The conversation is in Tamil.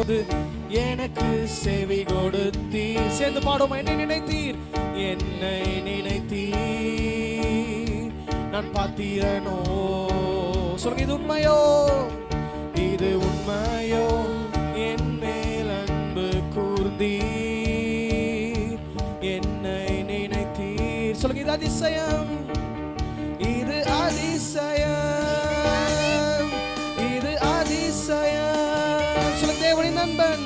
போது எனக்கு செவி கொடுத்தீர். சேர்ந்து பாடுமா? என்னை நினைத்தீர், என்னை நினைத்தீர், நான் பாத்திரனோ. சொல்லுங்க, இது உண்மையோ, இது உண்மையோ, என் மேல் அன்பு கூர்ந்தீர், என்னை நினைத்தீர். சொல்லுங்க, இது அதிசயம், இது அதிசயம், இது அதிசயம். சொல்லுங்க, தேவனின் நண்பன்,